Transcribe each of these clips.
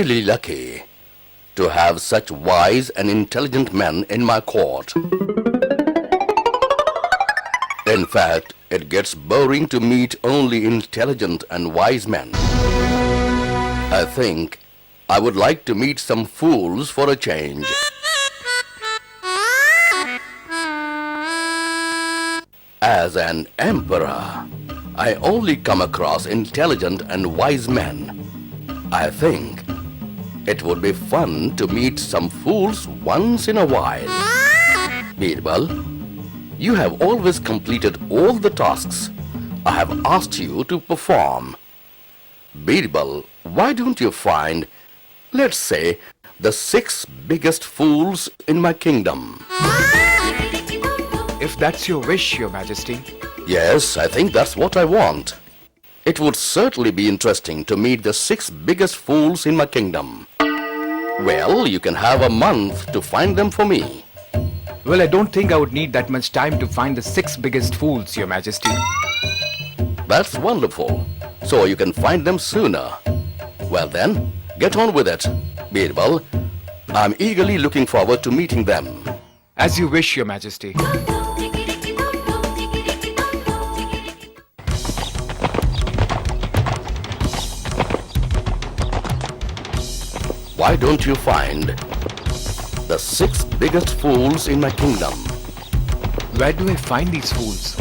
really lucky to have such wise and intelligent men in my court. In fact, it gets boring to meet only intelligent and wise men. I think I would like to meet some fools for a change. As an emperor, I only come across intelligent and wise men. I think it would be fun to meet some fools once in a while. Birbal, you have always completed all the tasks I have asked you to perform. Birbal, why don't you find, let's say, the 6 biggest fools in my kingdom? If that's your wish, Your Majesty. Yes, I think that's what I want. It would certainly be interesting to meet the 6 biggest fools in my kingdom. Well, you can have a month to find them for me. Well, I don't think I would need that much time to find the 6 biggest fools, Your Majesty. That's wonderful. So you can find them sooner. Well then, get on with it, Birbal. I'm eagerly looking forward to meeting them. As you wish, Your Majesty. Why don't you find the 6 biggest fools in my kingdom? Where do I find these fools?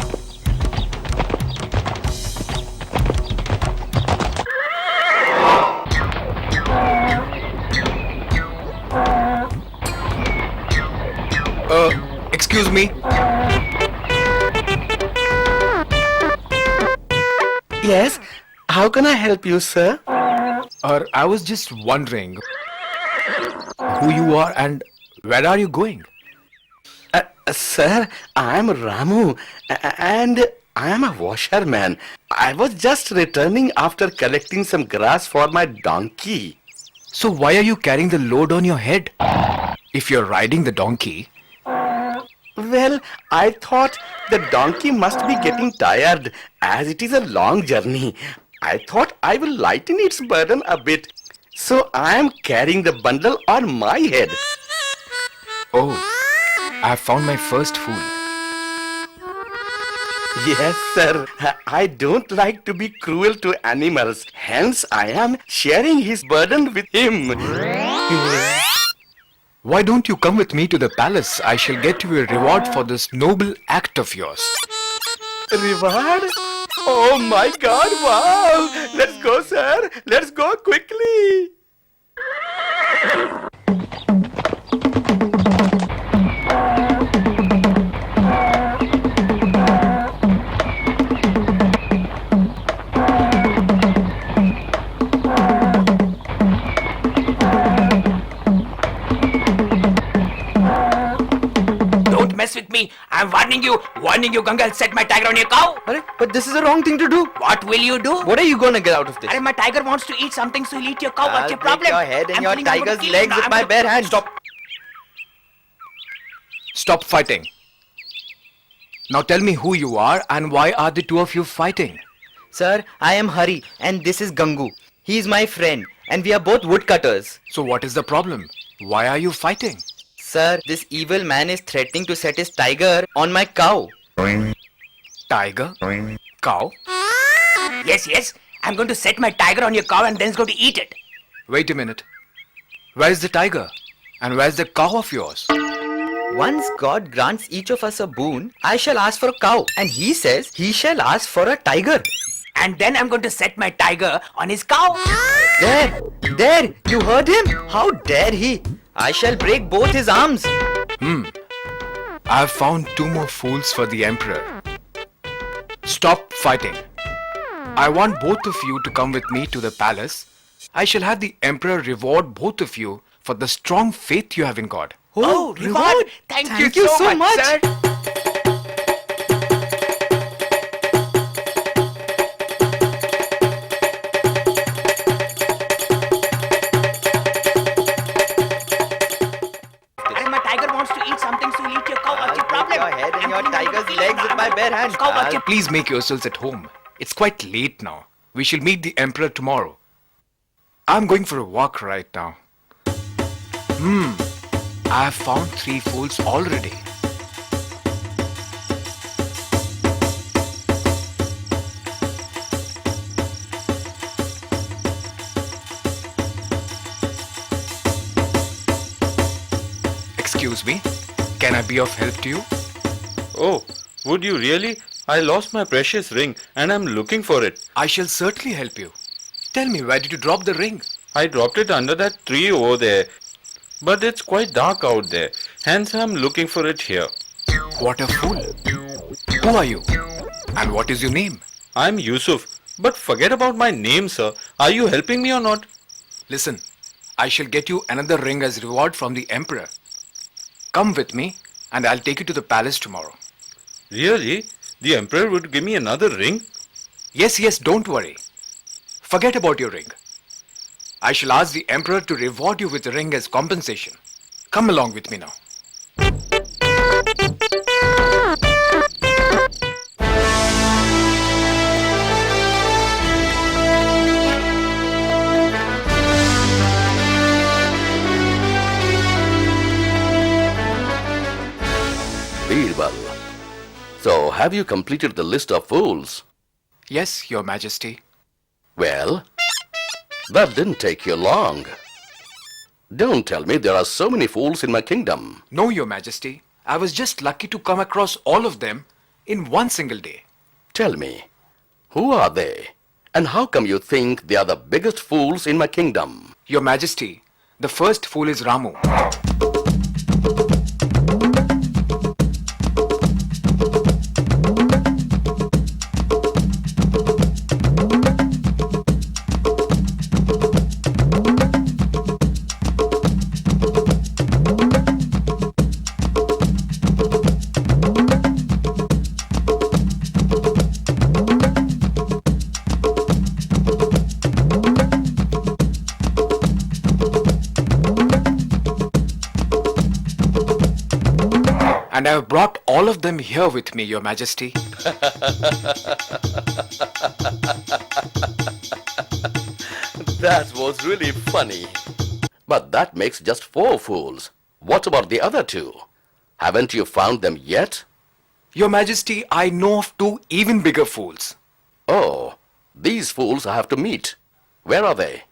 Excuse me. Yes, how can I help you, sir? I was just wondering who you are and where are you going? Sir, I am Ramu and I am a washerman. I was just returning after collecting some grass for my donkey. So why are you carrying the load on your head? If you're riding the donkey. Well, I thought the donkey must be getting tired as it is a long journey. I thought I will lighten its burden a bit. So I am carrying the bundle on my head. Oh, I have found my first fool. Yes, sir. I don't like to be cruel to animals. Hence, I am sharing his burden with him. Why don't you come with me to the palace? I shall get you a reward for this noble act of yours. Reward? Oh my God, wow! Let's go, sir. Let's go quickly. Mess with me. I'm warning you, Ganga. I'll set my tiger on your cow. But this is the wrong thing to do. What will you do? What are you gonna get out of this? My tiger wants to eat something, so he'll eat your cow. What's your I'll break problem? your head and I'm your telling you, I'm tiger's gonna kill legs you. with my bare hands. Stop fighting. Now tell me who you are and why are the two of you fighting? Sir, I am Hari and this is Gangu. He is my friend and we are both woodcutters. So what is the problem? Why are you fighting? Sir, this evil man is threatening to set his tiger on my cow. Tiger? Cow? Yes. I'm going to set my tiger on your cow and then he's going to eat it. Wait a minute. Where is the tiger? And where's the cow of yours? Once God grants each of us a boon, I shall ask for a cow. And he says he shall ask for a tiger. And then I'm going to set my tiger on his cow. There, you heard him? How dare he? I shall break both his arms. I have found 2 more fools for the emperor. Stop fighting. I want both of you to come with me to the palace. I shall have the emperor reward both of you for the strong faith you have in God. Oh, reward! Thank you so much, sir. My tiger wants to eat something, so he'll eat your cow. What's your problem? Your head and your tiger's legs with my bare hands. Please make yourselves at home. It's quite late now. We shall meet the emperor tomorrow. I'm going for a walk right now. I have found 3 fools already. Excuse me, can I be of help to you? Oh, would you really? I lost my precious ring and I'm looking for it. I shall certainly help you. Tell me, where did you drop the ring? I dropped it under that tree over there. But it's quite dark out there. Hence I'm looking for it here. What a fool. Who are you? And what is your name? I'm Yusuf. But forget about my name, sir. Are you helping me or not? Listen, I shall get you another ring as reward from the Emperor. Come with me and I'll take you to the palace tomorrow. Really? The Emperor would give me another ring? Yes, don't worry. Forget about your ring. I shall ask the Emperor to reward you with a ring as compensation. Come along with me now. Birbal. So, have you completed the list of fools? Yes, Your Majesty. Well, that didn't take you long. Don't tell me there are so many fools in my kingdom. No, Your Majesty. I was just lucky to come across all of them in one single day. Tell me, who are they? And how come you think they are the biggest fools in my kingdom? Your Majesty, the first fool is Ramu. And I have brought all of them here with me, Your Majesty. That was really funny. But that makes just 4 fools. What about the other 2? Haven't you found them yet? Your Majesty, I know of 2 even bigger fools. Oh, these fools I have to meet. Where are they?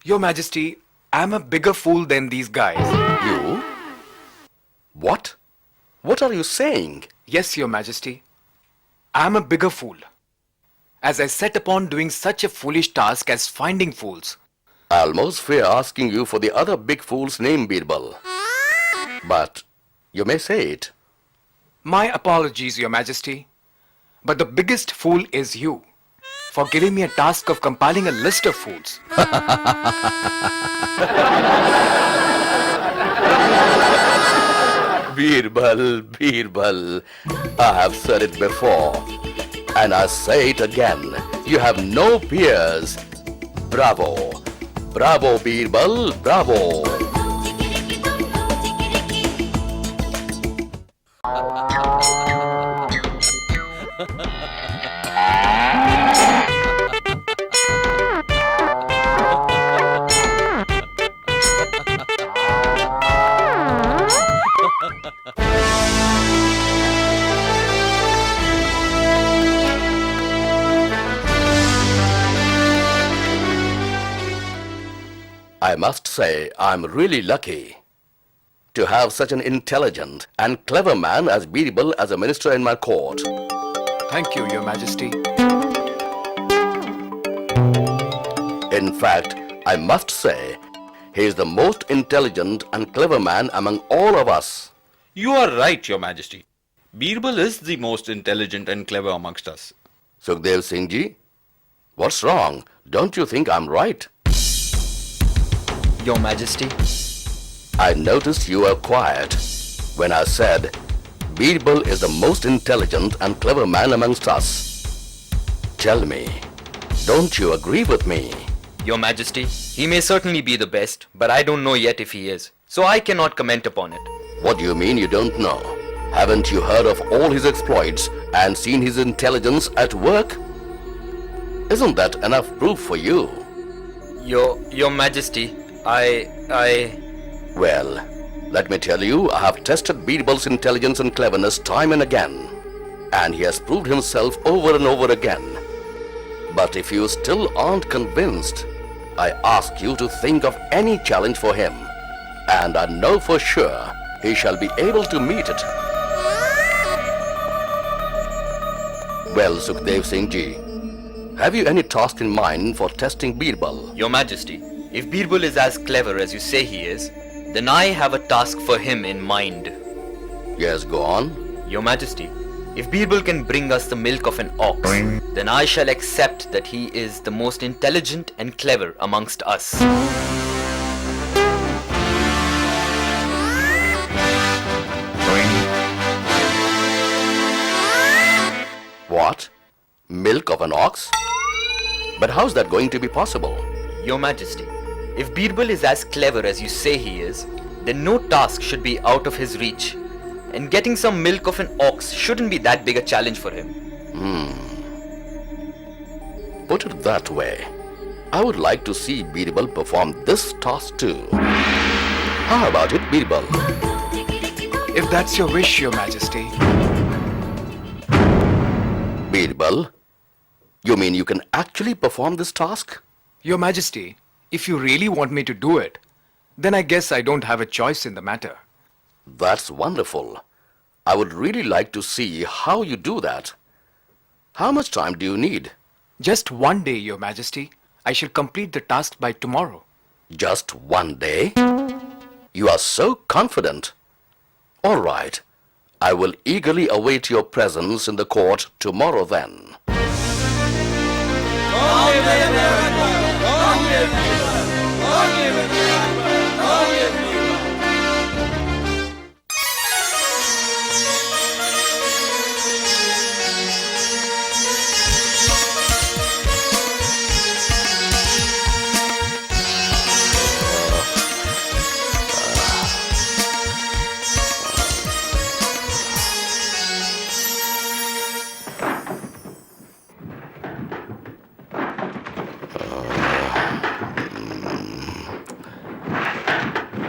Your Majesty, I'm a bigger fool than these guys. You? What? What are you saying? Yes, Your Majesty. I'm a bigger fool, as I set upon doing such a foolish task as finding fools. I almost fear asking you for the other big fool's name, Birbal. But you may say it. My apologies, Your Majesty. But the biggest fool is you, for giving me a task of compiling a list of fools. Birbal, Birbal, I have said it before, and I say it again. You have no peers. Bravo. Bravo, Birbal, bravo. I must say I'm really lucky to have such an intelligent and clever man as Birbal as a minister in my court. Thank you, Your Majesty. In fact, I must say he is the most intelligent and clever man among all of us. You are right, Your Majesty. Birbal is the most intelligent and clever amongst us. Sukhdev Singh ji, what's wrong? Don't you think I'm right? Your Majesty. I noticed you were quiet when I said Birbal is the most intelligent and clever man amongst us. Tell me, don't you agree with me? Your Majesty, he may certainly be the best, but I don't know yet if he is. So I cannot comment upon it. What do you mean you don't know? Haven't you heard of all his exploits and seen his intelligence at work? Isn't that enough proof for you? Your Majesty, Well, let me tell you, I have tested Birbal's intelligence and cleverness time and again, and he has proved himself over and over again. But if you still aren't convinced, I ask you to think of any challenge for him, and I know for sure he shall be able to meet it. Well, Sukhdev Singh Ji, have you any task in mind for testing Birbal? Your Majesty, if Birbal is as clever as you say he is, then I have a task for him in mind. Yes, go on. Your Majesty, if Birbal can bring us the milk of an ox, then I shall accept that he is the most intelligent and clever amongst us. What? Milk of an ox? But how's that going to be possible? Your Majesty, if Birbal is as clever as you say he is, then no task should be out of his reach. And getting some milk of an ox shouldn't be that big a challenge for him. Put it that way, I would like to see Birbal perform this task too. How about it, Birbal? If that's your wish, Your Majesty. Birbal, you mean you can actually perform this task? Your Majesty, if you really want me to do it, then I guess I don't have a choice in the matter. That's wonderful. I would really like to see how you do that. How much time do you need? Just one day, Your Majesty. I shall complete the task by tomorrow. Just one day? You are so confident. All right. I will eagerly await your presence in the court tomorrow then.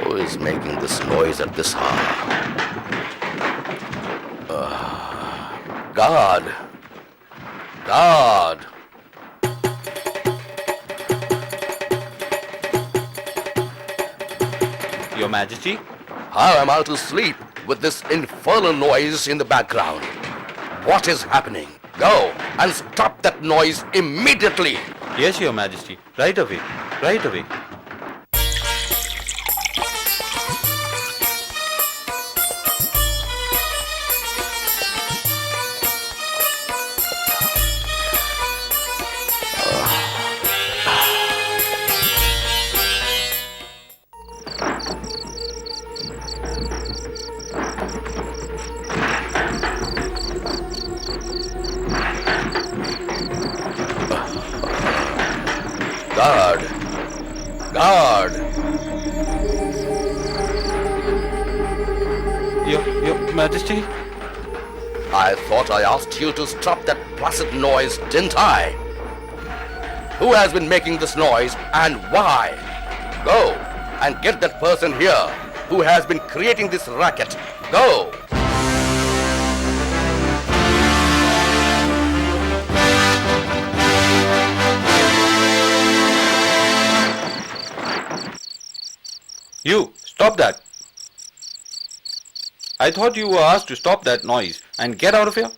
Who is making this noise at this hour? Guard! Guard! Your Majesty? How am I to sleep with this infernal noise in the background? What is happening? Go and stop that noise immediately! Yes, Your Majesty. Right away. Right away. Guard! Guard! Your Majesty? I thought I asked you to stop that placid noise, didn't I? Who has been making this noise and why? Go and get that person here who has been creating this racket. Go! You, stop that. I thought you were asked to stop that noise and get out of here.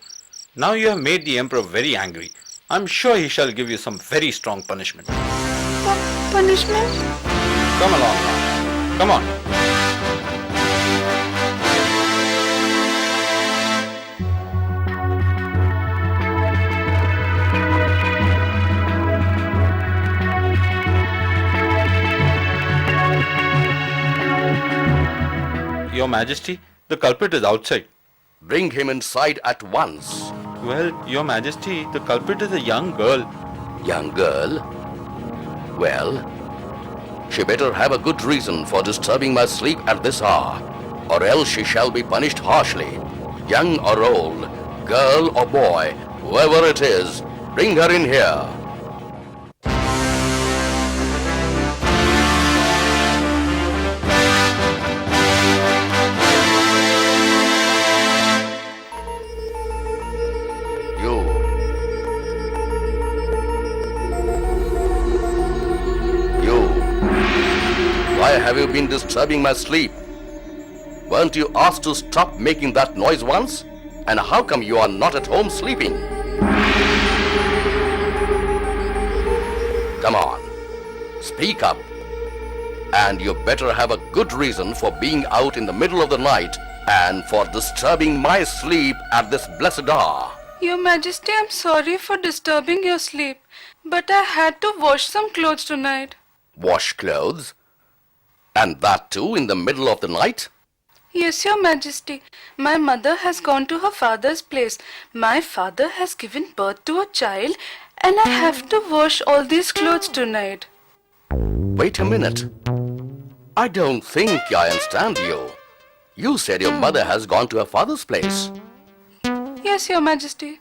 Now you have made the Emperor very angry. I'm sure he shall give you some very strong punishment. Punishment? Come along now. Come on. Your Majesty, the culprit is outside. Bring him inside at once. Well, Your Majesty, the culprit is a young girl. Young girl? Well, she better have a good reason for disturbing my sleep at this hour, or else she shall be punished harshly. Young or old, girl or boy, whoever it is, bring her in here. have you been disturbing my sleep? Weren't you asked to stop making that noise once? And how come you are not at home sleeping? Come on, speak up. And you better have a good reason for being out in the middle of the night and for disturbing my sleep at this blessed hour. Your Majesty, I'm sorry for disturbing your sleep, but I had to wash some clothes tonight. Wash clothes? And that too in the middle of the night? Yes, Your Majesty. My mother has gone to her father's place. My father has given birth to a child, and I have to wash all these clothes tonight. Wait a minute. I don't think I understand you. You said your mother has gone to her father's place. Yes, Your Majesty.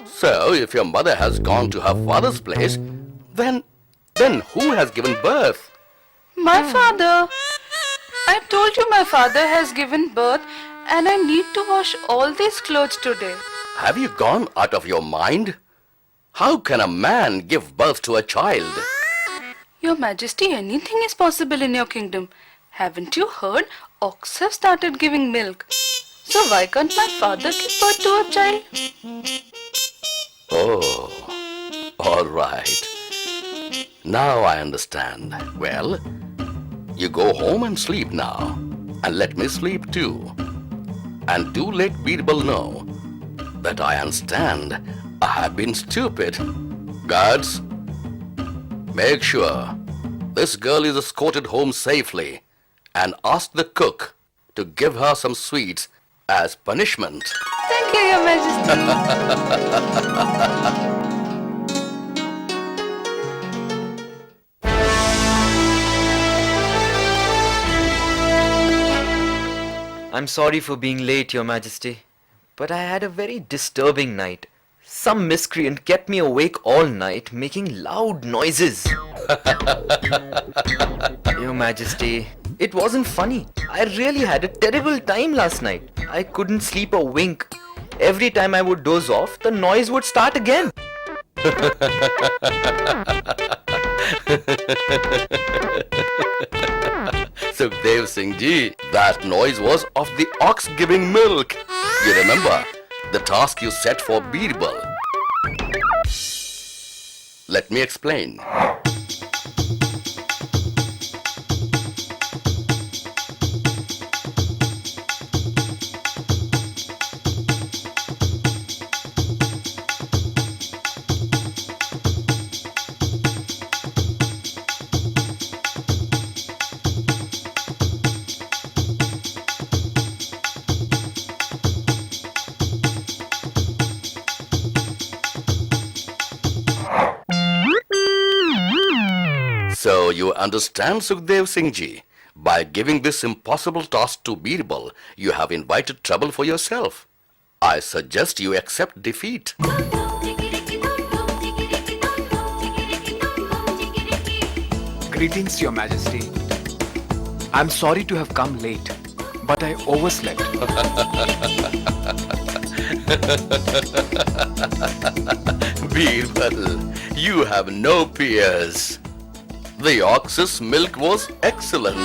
So, if your mother has gone to her father's place, then who has given birth? My father. I told you my father has given birth, and I need to wash all these clothes today. Have you gone out of your mind? How can a man give birth to a child? Your Majesty, anything is possible in your kingdom. Haven't you heard? Ox have started giving milk. So why can't my father give birth to a child? Oh, all right. Now I understand. Well, you go home and sleep now. And let me sleep too. And do let Birbal know that I understand I have been stupid. Guards, make sure this girl is escorted home safely and ask the cook to give her some sweets as punishment. Thank you, Your Majesty. I'm sorry for being late, Your Majesty, but I had a very disturbing night. Some miscreant kept me awake all night making loud noises. Your Majesty, it wasn't funny. I really had a terrible time last night. I couldn't sleep a wink. Every time I would doze off, the noise would start again. Sukhdev Singh ji, that noise was of the ox giving milk. You remember the task you set for Birbal? Let me explain. So you understand, Sukhdev Singh ji, by giving this impossible task to Birbal, you have invited trouble for yourself. I suggest you accept defeat. Greetings, Your Majesty. I'm sorry to have come late, but I overslept. Birbal, you have no peers. The ox's milk was excellent.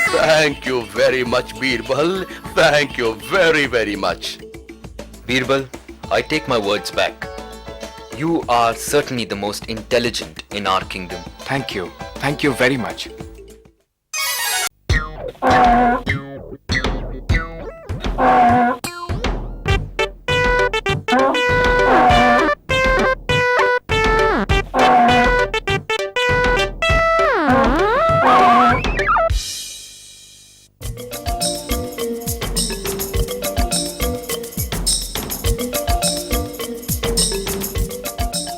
Thank you very much, Birbal. Thank you very, very much. Birbal, I take my words back. You are certainly the most intelligent in our kingdom. Thank you. Thank you very much.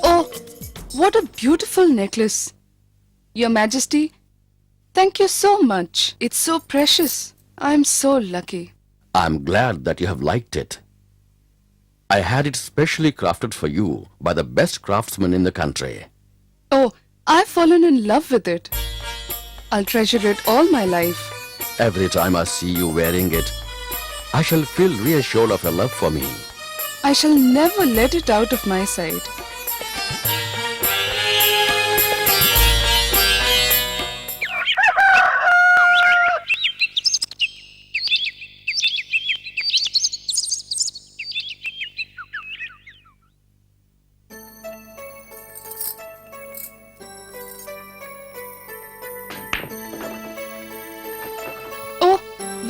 Oh, what a beautiful necklace. Your Majesty, thank you so much. It's so precious. I'm so lucky. I'm glad that you have liked it. I had it specially crafted for you by the best craftsman in the country. Oh, I've fallen in love with it. I'll treasure it all my life. Every time I see you wearing it, I shall feel reassured of your love for me. I shall never let it out of my sight.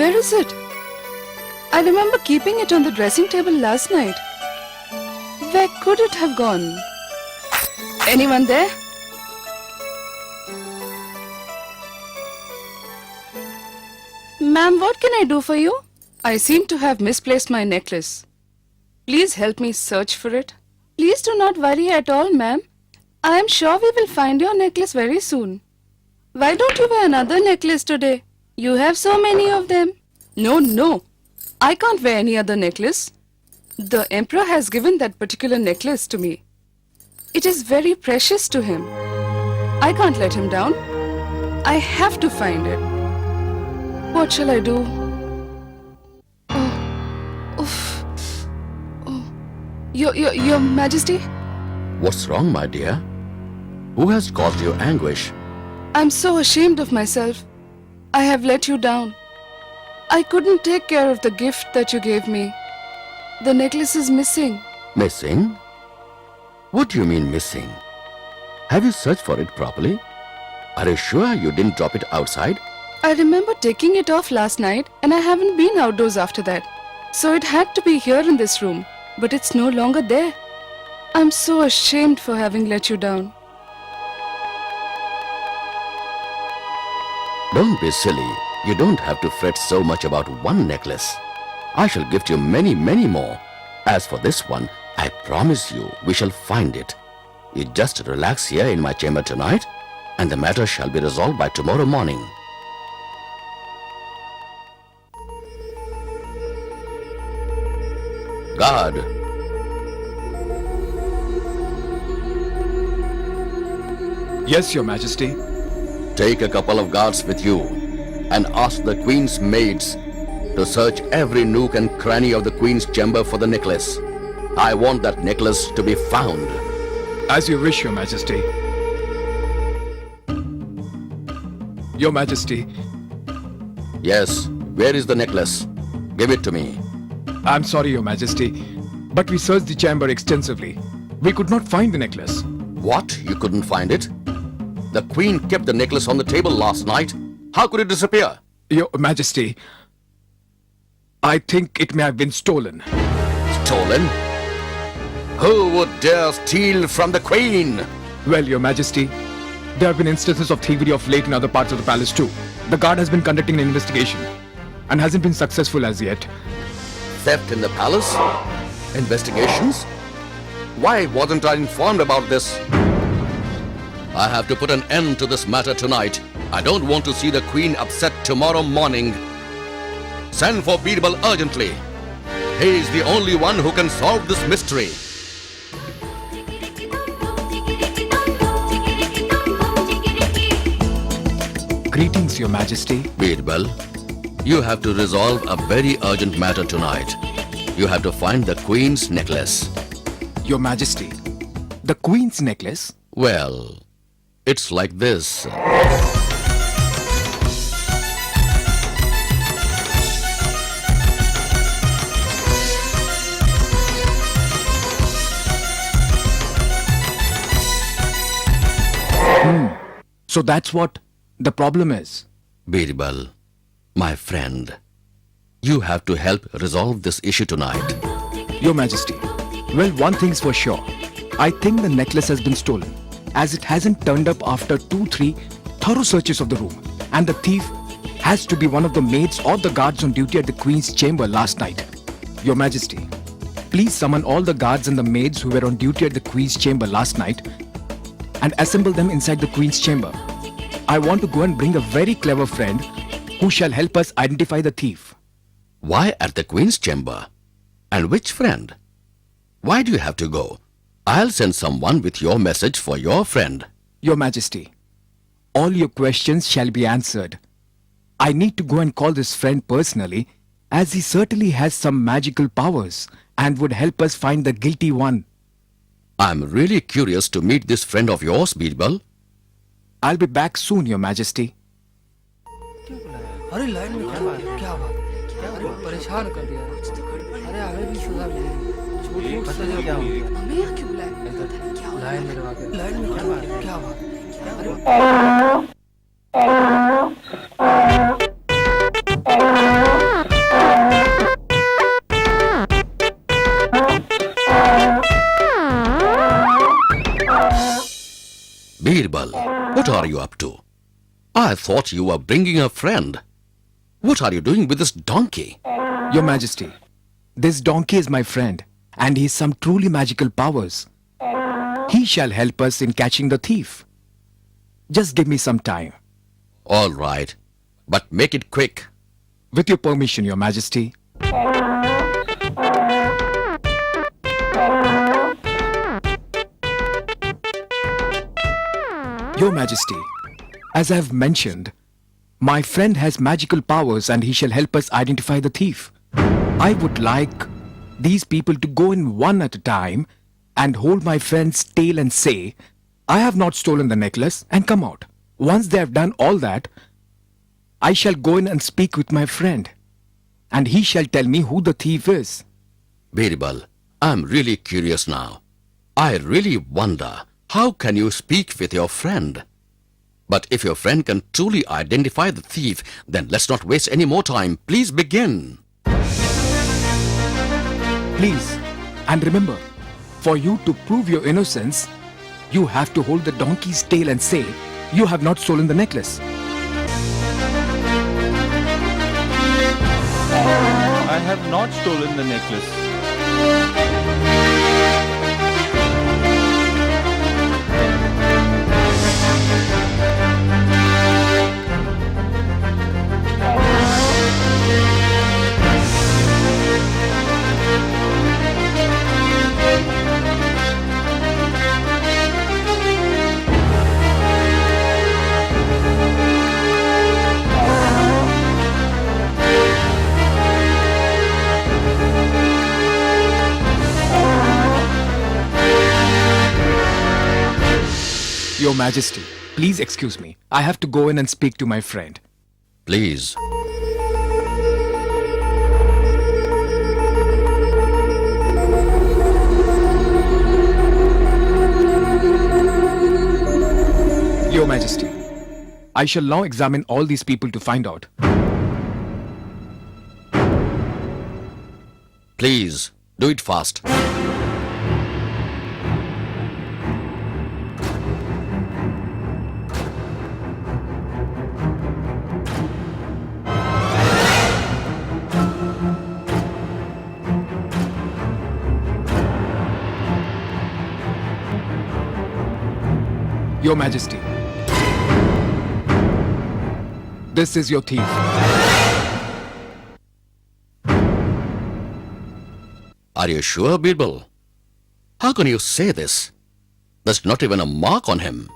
Where is it? I remember keeping it on the dressing table last night. Where could it have gone? Anyone there? Ma'am, what can I do for you? I seem to have misplaced my necklace. Please help me search for it. Please do not worry at all, ma'am. I am sure we will find your necklace very soon. Why don't you wear another necklace today? You have so many of them. No. I can't wear any other necklace. The Emperor has given that particular necklace to me. It is very precious to him. I can't let him down. I have to find it. What shall I do? Your Majesty? What's wrong, my dear? Who has caused you anguish? I'm so ashamed of myself. I have let you down. I couldn't take care of the gift that you gave me. The necklace is missing. Missing? What do you mean missing? Have you searched for it properly? Are you sure you didn't drop it outside? I remember taking it off last night and I haven't been outdoors after that. So it had to be here in this room, but it's no longer there. I'm so ashamed for having let you down. Don't be silly. You don't have to fret so much about one necklace. I shall gift you many, many more. As for this one, I promise you we shall find it. You just relax here in my chamber tonight and the matter shall be resolved by tomorrow morning. Guard, Yes, Your Majesty. take a couple of guards with you and ask the Queen's maids to search every nook and cranny of the Queen's chamber for the necklace. I want that necklace to be found. As you wish, Your Majesty. Your Majesty, Yes, where is the necklace? Give it to me. I'm sorry, Your Majesty, but we searched the chamber extensively. We could not find the necklace. What? You couldn't find it? The Queen kept the necklace on the table last night. How could it disappear? Your Majesty, I think it may have been stolen. Stolen? Who would dare steal from the Queen? Well, Your Majesty, there have been instances of thievery of late in other parts of the palace too. The guard has been conducting an investigation and hasn't been successful as yet. Theft in the palace? Investigations? Why wasn't I informed about this? I have to put an end to this matter tonight. I don't want to see the Queen upset tomorrow morning. Send for Birbal urgently. He is the only one who can solve this mystery. Greetings, Your Majesty. Birbal, you have to resolve a very urgent matter tonight. You have to find the Queen's necklace. Your Majesty, the Queen's necklace? Well, it's like this. So that's what the problem is. Birbal, my friend, you have to help resolve this issue tonight. Your Majesty, well, one thing's for sure. I think the necklace has been stolen, as it hasn't turned up after 2-3 thorough searches of the room. And the thief has to be one of the maids or the guards on duty at the Queen's chamber last night. Your Majesty, please summon all the guards and the maids who were on duty at the Queen's chamber last night and assemble them inside the Queen's chamber. I want to go and bring a very clever friend who shall help us identify the thief. Why at the Queen's chamber? And which friend? Why do you have to go? I'll send someone with your message for your friend. Your Majesty, all your questions shall be answered. I need to go and call this friend personally, as he certainly has some magical powers and would help us find the guilty one. I'm really curious to meet this friend of yours, Birbal. I'll be back soon, Your Majesty. अरे line में खड़ा है क्या बात है अरे परेशान कर दिया अरे आगे भी सुधा भी झूठ पता नहीं क्या हो गया हमें यहाँ क्यों बुलाया? लाइन में लगा के लाइन में खड़ा है क्या बात है अरे What are you up to? I thought you were bringing a friend. What are you doing with this donkey? Your Majesty, this donkey is my friend, and he has some truly magical powers. He shall help us in catching the thief. Just give me some time. All right, but make it quick. With your permission, Your Majesty. Your Majesty, as I have mentioned, my friend has magical powers and he shall help us identify the thief. I would like these people to go in one at a time and hold my friend's tail and say, I have not stolen the necklace, and come out. Once they have done all that, I shall go in and speak with my friend, and he shall tell me who the thief is. Birbal, I'm really curious now. I really wonder, how can you speak with your friend? But if your friend can truly identify the thief, then let's not waste any more time. Please begin. Please, and remember, for you to prove your innocence, you have to hold the donkey's tail and say, you have not stolen the necklace. I have not stolen the necklace. Your Majesty, please excuse me. I have to go in and speak to my friend. Please. Your Majesty, I shall now examine all these people to find out. Please, do it fast. Your Majesty, this is your thief. Are you sure, Birbal? How can you say this? There's not even a mark on him.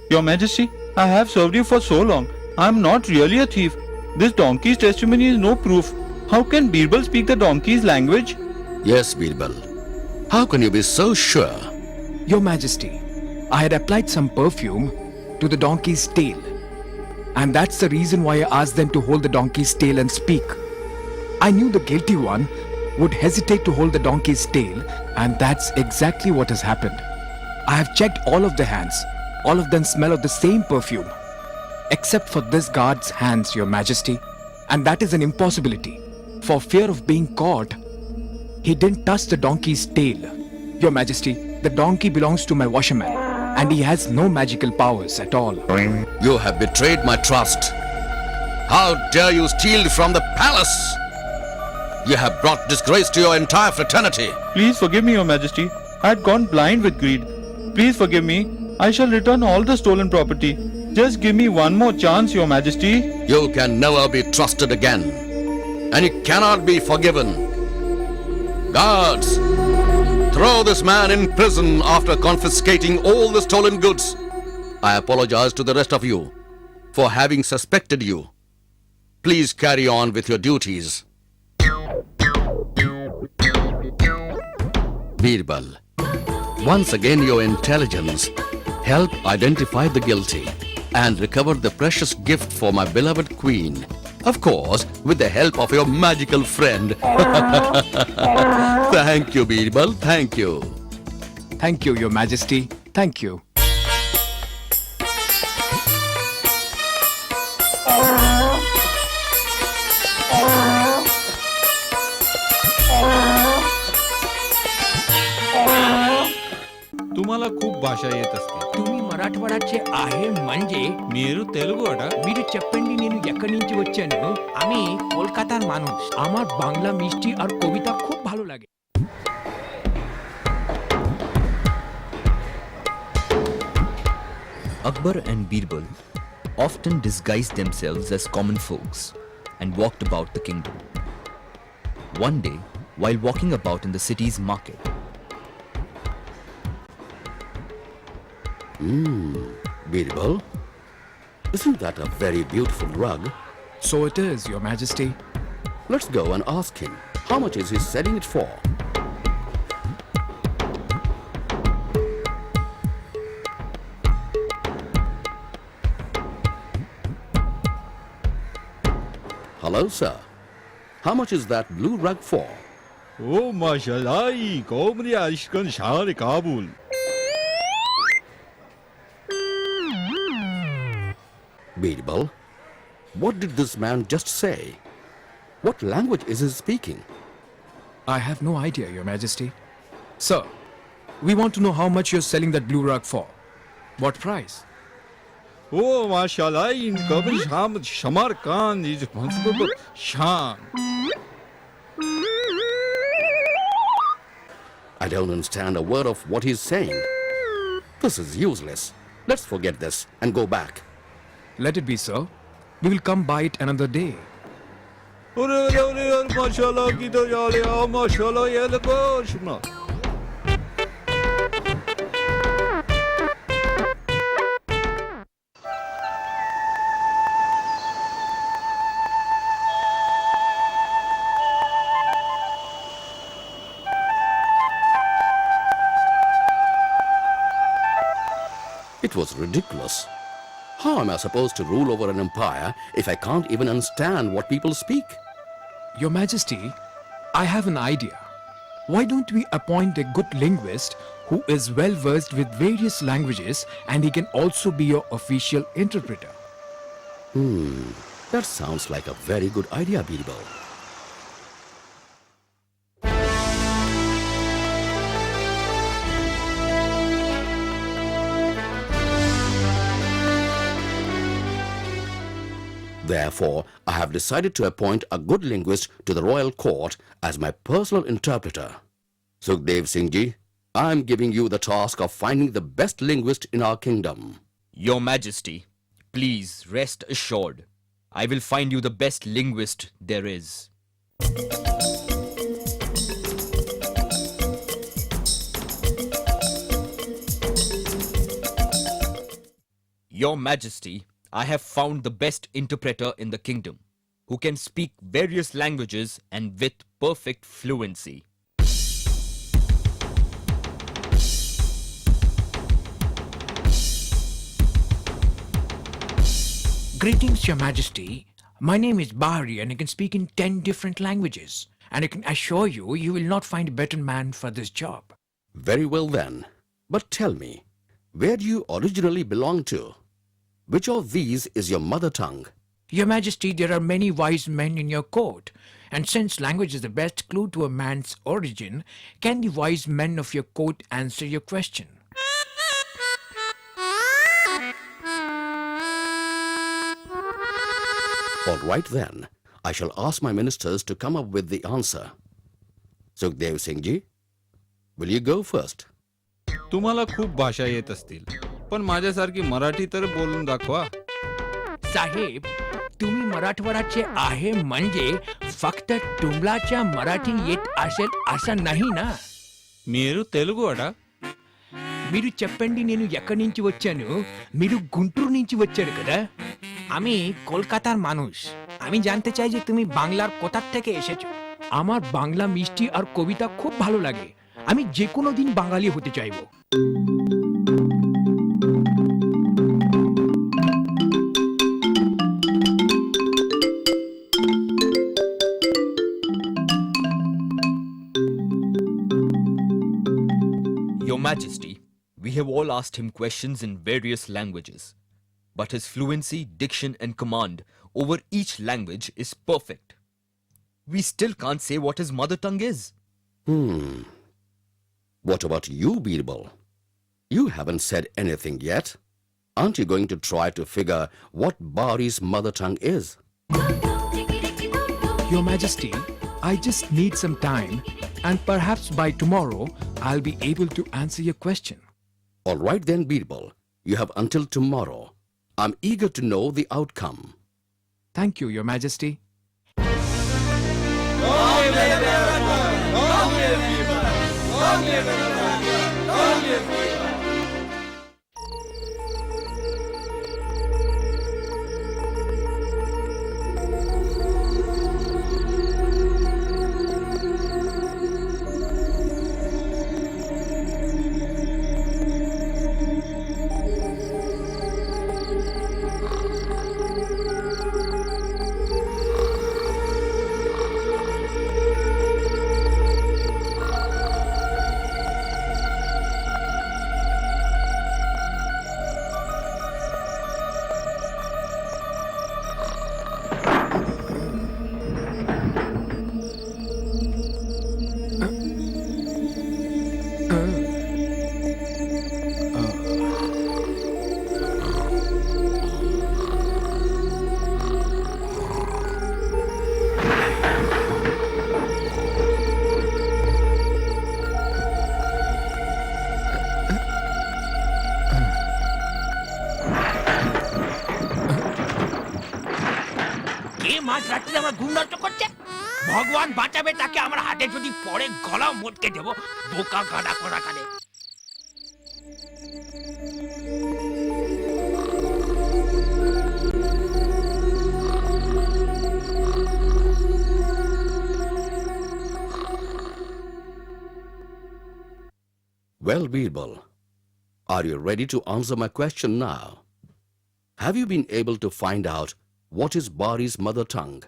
Your Majesty, I have served you for so long. I am not really a thief. This donkey's testimony is no proof. How can Birbal speak the donkey's language? Yes, Birbal. How can you be so sure? Your Majesty, I had applied some perfume to the donkey's tail. And that's the reason why I asked them to hold the donkey's tail and speak. I knew the guilty one would hesitate to hold the donkey's tail, and that's exactly what has happened. I have checked all of the hands. All of them smell of the same perfume. Except for this guard's hands, Your Majesty. And that is an impossibility. For fear of being caught, he didn't touch the donkey's tail. Your Majesty, the donkey belongs to my washerman, and he has no magical powers at all. You have betrayed my trust. How dare you steal from the palace? You have brought disgrace to your entire fraternity. Please forgive me, Your Majesty. I had gone blind with greed. Please forgive me. I shall return all the stolen property. Just give me one more chance, Your Majesty. You can never be trusted again. And you cannot be forgiven. Guards, throw this man in prison after confiscating all the stolen goods. I apologize to the rest of you for having suspected you. Please carry on with your duties. Birbal, once again your intelligence helped identify the guilty and recover the precious gift for my beloved queen. Of course, with the help of your magical friend. Thank you, Birbal. Thank you. Thank you, Your Majesty. Thank you. तुम्हाला खूप भाषा येत असते. तुम्ही मराठवाड्याचे आहे म्हणजे మీరు తెలుగు అట మీరు చెప్పండి నేను ఎక్కడి నుంచి వచ్చాను আমি কলকাতার মানুষ আমার বাংলা মিষ্টি আর কবিতা খুব ভালো লাগে Akbar and Birbal often disguised themselves as common folks and walked about the kingdom. One day, while walking about in the city's market, Birbal, isn't that a very beautiful rug? So it is, Your Majesty. Let's go and ask him. How much is he selling it for? Hello, sir. How much is that blue rug for? O maşallah komri aşkın şahri Kabul. Birbal, what did this man just say? What language is he speaking? I have no idea, Your Majesty. Sir, we want to know how much you're selling that blue rug for. What price? O maşallah komri şam şamar kan is responsible şan. I don't understand a word of what he's saying. This is useless. Let's forget this and go back. Let it be, sir. We will come by it another day. Ore maşallah gidiyor ya maşallah ya koşma. It was ridiculous. How am I supposed to rule over an empire if I can't even understand what people speak? Your Majesty, I have an idea. Why don't we appoint a good linguist who is well versed with various languages and he can also be your official interpreter? That sounds like a very good idea, Birbal. Therefore, I have decided to appoint a good linguist to the royal court as my personal interpreter. Sukhdev Singh ji, I am giving you the task of finding the best linguist in our kingdom. Your Majesty, please rest assured. I will find you the best linguist there is. Your Majesty, I have found the best interpreter in the kingdom, who can speak various languages and with perfect fluency. Greetings, Your Majesty. My name is Bahari and I can speak in 10 different languages. And I can assure you, you will not find a better man for this job. Very well then. But tell me, where do you originally belong to? Which of these is your mother tongue? Your Majesty, there are many wise men in your court. And since language is the best clue to a man's origin, can the wise men of your court answer your question? All right then. I shall ask my ministers to come up with the answer. Sukhdev Singh ji, will you go first? तुम्हाला खूप भाषा येत असतील पण माझ्यासारखी मराठी तर बोलून दाखवा. साहेब, तुम्ही मराठवाड्याचे आहे म्हणजे फक्त तुम्हालाच्या मराठी येत असेल असं नाही ना. మీరు తెలుగు అట మీరు చెప్పండి నేను ఎక్కడి నుంచి వచ్చాను. మీరు గుంటూరు నుంచి వచ్చారు కదా. আমি কলকাতার মানুষ. আমি জানতে চাই যে তুমি বাংলার কোথা থেকে এসেছো. আমার বাংলা মিষ্টি আর কবিতা খুব ভালো লাগে. আমি যে কোনো দিন বাঙালি হতে চাইবো. Your Majesty, we have all asked him questions in various languages, but his fluency, diction and command over each language is perfect. We still can't say what his mother tongue is. What about you, Birbal? You haven't said anything yet. Aren't you going to try to figure what Bari's mother tongue is? Your Majesty, I just need some time, and perhaps by tomorrow I'll be able to answer your question. All right then, Birbal. You have until tomorrow. I'm eager to know the outcome. Thank you, Your Majesty. রাত্রে আমরা গুন্ডাটা করছে ভগবান বাঁচাবে তাকে আমার হাতে যদি পড়ে গলা মোটকে দেব বোকা গাদা করা কানে Well, Birbal, are you ready to answer my question now? Have you been able to find out what is Bari's mother tongue?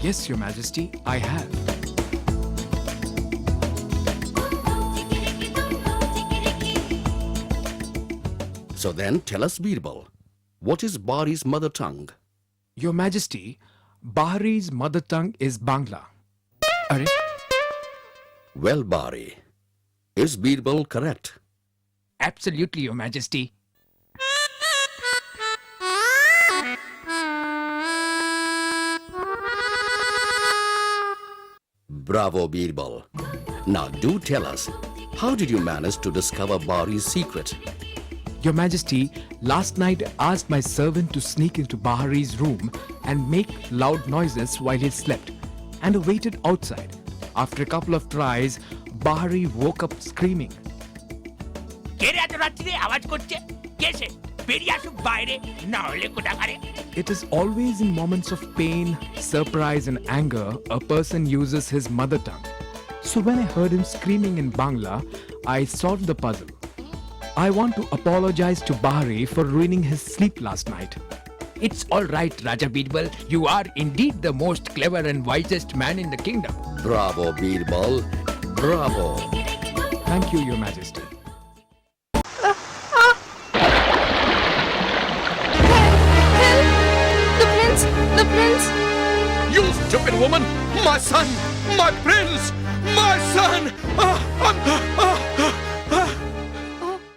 Yes, Your Majesty, I have. So then tell us, Birbal, what is Bari's mother tongue? Your Majesty, Bahari's mother tongue is Bangla. Are? Well, Bari, is Birbal correct? Absolutely, Your Majesty. Bravo, Birbal. Now do tell us, how did you manage to discover Bari's secret? Your Majesty, last night I asked my servant to sneak into Bahari's room and make loud noises while he slept, and waited outside. After a couple of tries, Bahari woke up screaming. কে রে এত রাত্রিরে আওয়াজ করছে কে সে বেরিয়ে আসুক বাইরে না হলে কোটাকারে It is always in moments of pain, surprise, and anger a person uses his mother tongue. So when I heard him screaming in Bangla, I solved the puzzle. I want to apologize to Bahari for ruining his sleep last night. It's all right, Raja Birbal. You are indeed the most clever and wisest man in the kingdom. Bravo, Birbal. Bravo. Thank you, Your Majesty. The prince! The prince! You stupid woman! My son! My prince! My son!